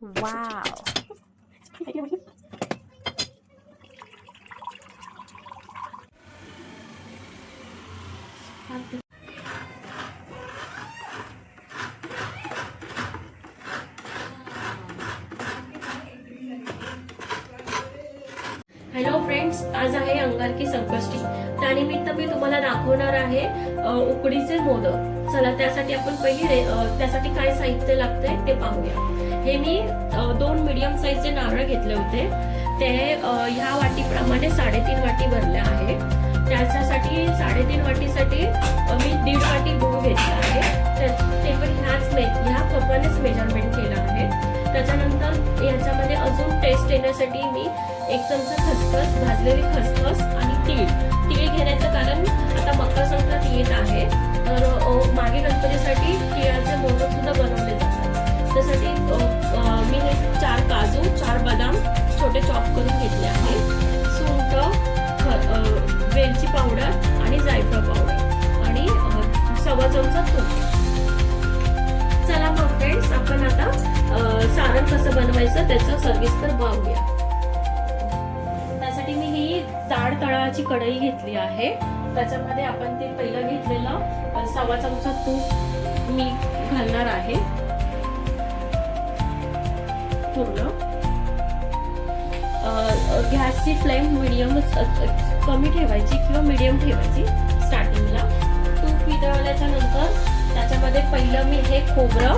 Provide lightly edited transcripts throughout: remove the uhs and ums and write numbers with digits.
Wow. Hello friends, आज आहे अंगारकी संकष्टी. त्यानिमित्त मी तुम्हाला दाखवणार आहे उकडीचे मोदक. चला त्यासाठी आपण त्यासाठी काय साहित्य लागतंय ते पाहूया. हे मी 2 मीडियम साईजचे नारळ घेतले होते. ते ह्या वाटीप्रमाणे 3.5 वाटी भरले आहे. त्याच्यासाठी 3.5 वाटीसाठी मी 1.5 वाटी गूळ घेतला आहे. ते पण ह्या कपानेच मेजरमेंट केलं आहे. त्याच्यानंतर याच्यामध्ये अजून टेस्ट येण्यासाठी मी 1 चमचा खसखस, भाजलेली खसखस आणि तीळ घेण्याचं कारण आता मकर संक्रांत येत आहे, तर मागे गणपतीसाठी तिळाचे मोदक सुद्धा बनवले जातात. त्यासाठी मी हे 4 काजू, 4 बदाम छोटे चॉप करून घेतले आहे. सुंठ, वेलची पावडर आणि जायफळ पावडर आणि 1.25 चमचा तूप. चला मग फ्रेंड्स, आपण आता सारण कसं बनवायचं त्याचं सविस्तर पाहूया. त्यासाठी मी ही जाड तळाची कढई घेतली आहे. त्याच्यामध्ये आपण ते पहिलं घेतलेलं 1.25 चमचा तूप मी घालणार आहे. पूर्ण गॅसची फ्लेम कमी ठेवायची किंवा मीडियम ठेवायची. स्टार्टिंगला तूप वितळल्याच्या नंतर त्याच्यामध्ये पहिलं मी हे खोबरं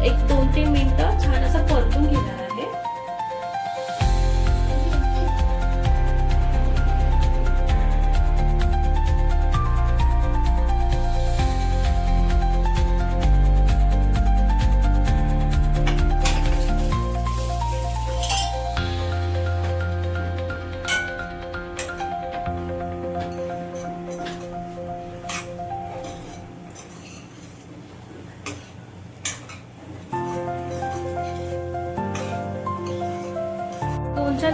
1-2-3 मिनिटं छान असं परतून घेणार आहे.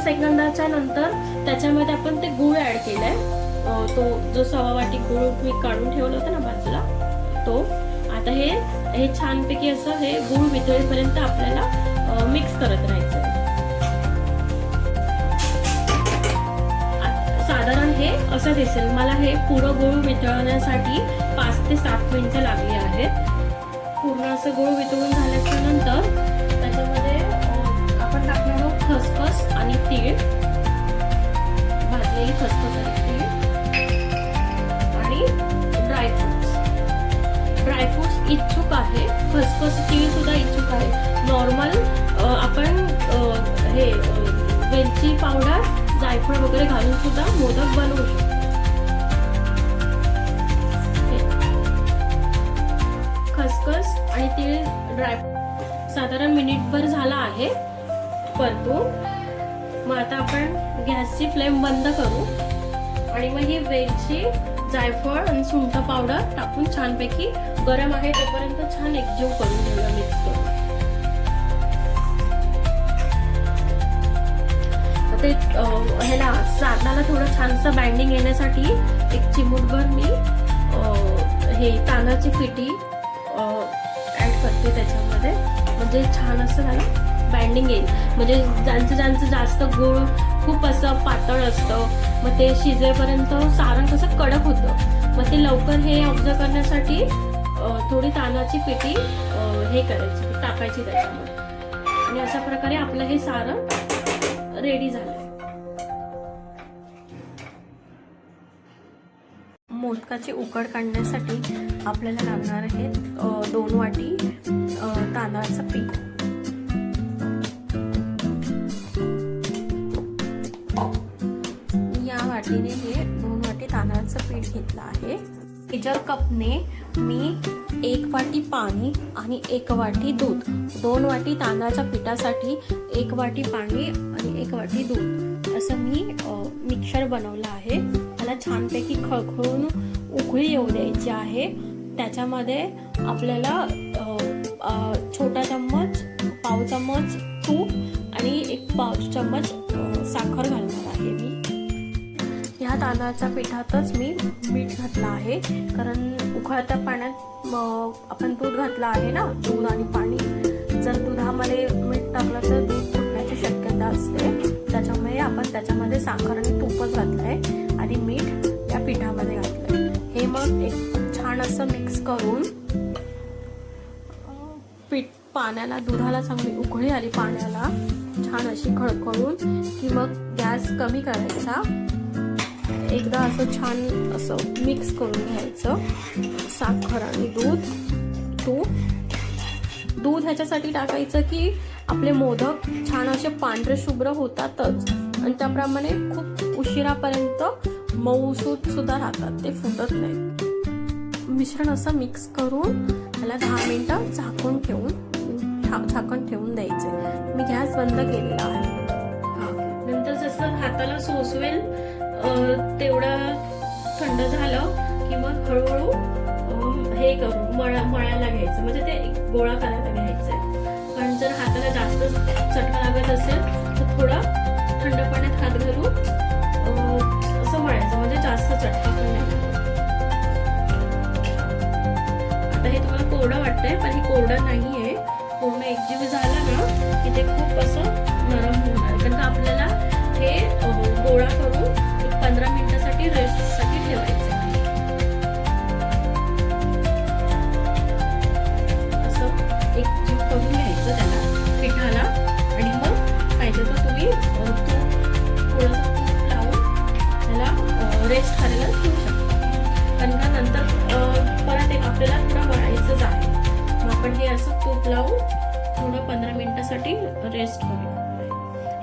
सेकंदाच्या नंतर त्याच्यामध्ये आपण ते गूळ ऍड केलाय. तो जो 1.25 वाटी गूळ मी काढून ठेवला होता ना बाजूला, तो आता हे छानपैकी असं हे गूळ वितळेपर्यंत आपल्याला मिक्स करत राहायचं. साधारण हे असं दिसेल. मला हे पुरं गूळ वितळण्यासाठी 5 ते 7 मिनिटं लागली आहेत. पूर्ण असं गूळ वितळून झाल्याच्या नंतर त्याच्यामध्ये आपण टाकणार आहोत खसखस आणि तीळ, भाजलेली खसखस आणि तीळ आणि ड्रायफ्रुट्स इच्छुक आहे. खसखस तीळ सुद्धा इच्छुक आहे. नॉर्मल आपण हे वेलची पावडर, जायफळ वगैरे घालून सुद्धा मोदक बनवू शकतो. खसखस आणि तीळ ड्रायफ्रूट साधारण मिनिटभर झाला आहे परतून. मग आता आपण गॅसची फ्लेम बंद करू आणि मग ही वेलची, जायफळ आणि सुंठ पावडर टाकून छानपैकी गरम आहे तोपर्यंत छान एकजीव करून घेऊया, मिक्स करून. ते ह्याला सारणाला थोडं छानसं बाइंडिंग येण्यासाठी 1 चिमूटभर मी हे तांदळाची पिठी ऍड करते त्याच्यामध्ये, म्हणजे छान असं त्याला बाइंडिंग येईल. म्हणजे ज्यांचं जास्त गूळ खूप असं पातळ असतं, मग ते शिजेपर्यंत सारण कसं कडक होतं. मग ते लवकर हे ऑब्झर्व करण्यासाठी थोडी तांदळाची पिठी हे करायची, टाकायची त्याच्यामध्ये. आणि अशा प्रकारे आपलं हे सारण रेडी झालंय. मोदकाची उकड काढण्यासाठी आपल्याला लागणार आहे 2 वाटी तांदळाचं पीठ. वाटीने हे 2 वाटी तांदळाचं पीठ घेतलं आहे. मेजर कपने मी 1 वाटी पाणी आणि 1 वाटी दूध, 2 वाटी तांदळाच्या पिठासाठी 1 वाटी पाणी आणि 1 वाटी दूध असं मी मिक्सर बनवलं आहे. त्याला छानपैकी खळखळून उकळी येऊ द्यायची आहे. त्याच्यामध्ये आपल्याला छोटा चम्मच, पाव चम्मच तूप आणि 1 पाव चम्मच साखर घालणार आहे मी. ह्या तांदळाच्या पिठातच मी मीठ घातलं आहे, कारण उकळत्या पाण्यात आपण दूध घातलं आहे ना, दूध आणि पाणी, जर दुधामध्ये मीठ टाकलं तर दूध फुटण्याची शक्यता असते, त्याच्यामुळे आपण त्याच्यामध्ये साखर आणि तूपच घातलंय आणि मीठ या पिठामध्ये घातलंय. हे मग एक छान असं मिक्स करून पीठ पाण्याला, दुधाला चांगली उकळी आली पाण्याला छान अशी खळखळून की मग गॅस कमी करायचा. एकदा असं छान असं मिक्स करून घ्यायचं साखर आणि दूध ह्याच्यासाठी टाकायचं की आपले मोदक छान असे पांढरे शुभ्र होतातच आणि त्याप्रमाणे खूप उशिरापर्यंत मऊसूत सुद्धा राहतात, ते फुटत नाही. मिश्रण असं मिक्स करून त्याला 10 मिनिटं झाकण ठेवून द्यायचे. मी गॅस बंद केलेला आहे. नंतर जसं हाताला सोसवेल तेवढं थंड झालं की मग हळूहळू हे करून मळायला घ्यायचं, म्हणजे ते गोळा करायला घ्यायचंय. कारण जर हाताला जास्त चटका लागत असेल तर थोडा थंड पाण्यात हात घालून असं मळायचं, म्हणजे जास्त चटका पण नाही. आता हे तुम्हाला कोरडं वाटतंय पण हे कोरडं नाहीये. पूर्ण एकजीव झाला ना की ते खूप असं नरम होणार, कारण का आपल्याला हे गोळा करून 15 मिनिटासाठी रेस्टसाठी ठेवायचं. असं एकजीव करून घ्यायचं त्याला पिठाला आणि मग पाहिजे तर तुम्ही थोडंसं तूप लावून त्याला रेस्ट करायला ठेवू शकता. कारण का नंतर परत आपल्याला थोडं वळायचंच आहे. मग आपण हे असं तूप लावून थोडं 15 मिनिटासाठी रेस्ट करूया.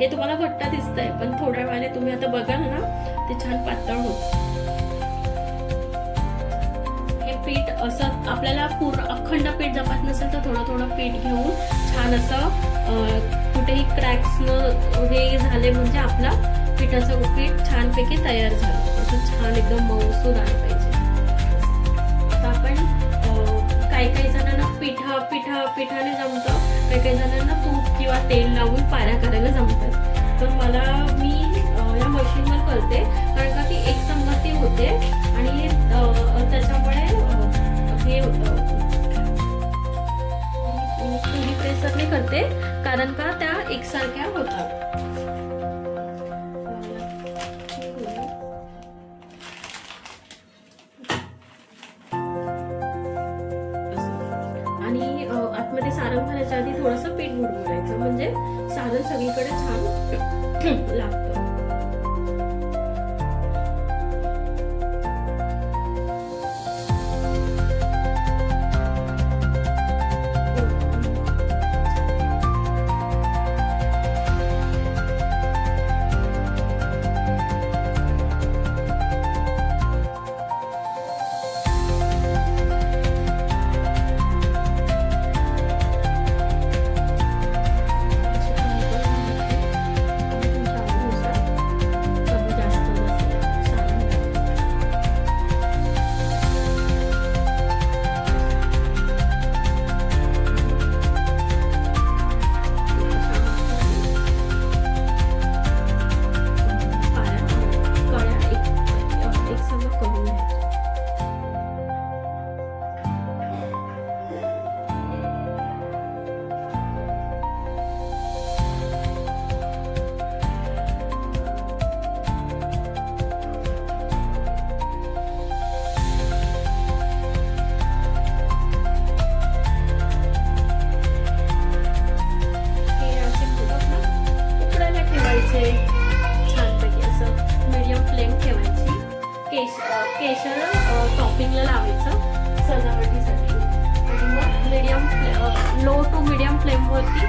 हे तुम्हाला घट्ट दिसतंय पण थोड्या वेळाने तुम्ही आता बघाल ना ते छान पातळ होत. हे पीठ असं आपल्याला पूर्ण अखंड पीठ जमत नसेल तर थोडं थोडं पीठ घेऊन छान असं कुठेही क्रॅक्स न हे झाले म्हणजे आपला पिठाचं पीठ छानपैकी तयार झालं. असं छान एकदम मऊसूद आलं पाहिजे. आता आपण काही जणांना पिठाने जमतं, काही जणांना तूप किंवा तेल लावून पाऱ्या करायला जमतात. तर मी या मशीनवर करते कारण का ती एकसंगती होते आणि त्याच्यामुळे हे पुरी प्रेसरने करते कारण का त्या एकसारख्या होतात. आणि आतमध्ये सारण भरायच्या आधी थोडंसं पीठ बुडवून म्हणजे सारण सगळीकडे छान लागतं. केशर टॉपिंगला लावायचं सजावटीसाठी आणि मग लो टू मिडियम फ्लेमवरती